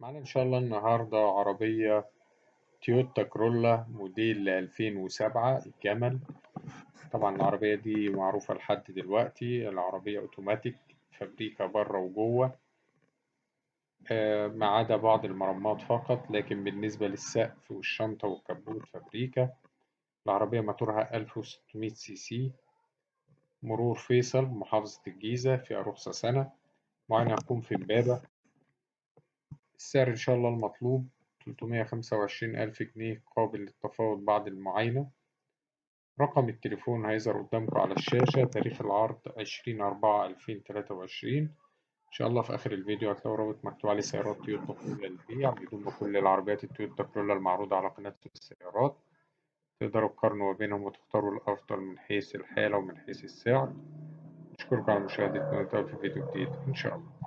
معانا إن شاء الله النهاردة عربية تويوتا كرولا موديل 2007 الجمل. طبعا العربية دي معروفة لحد دلوقتي، العربية أوتوماتيك فابريكا بره وجوه، ما عدا بعض المرمات فقط، لكن بالنسبة للسقف والشنطة والكبوت فابريكا. العربية موتورها 1600 سي سي، مرور فيصل محافظة الجيزة، فيها رخصة سنة، معانا هتكون في إمبابة. السعر إن شاء الله المطلوب 325 ألف جنيه قابل للتفاوض بعد المعاينة. رقم التليفون هيظهر قدامكم على الشاشة. تاريخ العرض 20/4/2023. إن شاء الله في آخر الفيديو هتلاقوا رابط مكتوب عليه سيارات تويوتا كرولا للبيع، بيضم كل العربيات التويوتا كرولا المعروضة على قناة السيارات. تقدروا تقارنوا ما بينهم وتختاروا الأفضل من حيث الحالة ومن حيث السعر. أشكركم على مشاهدتنا، ونتقابل في فيديو جديد إن شاء الله.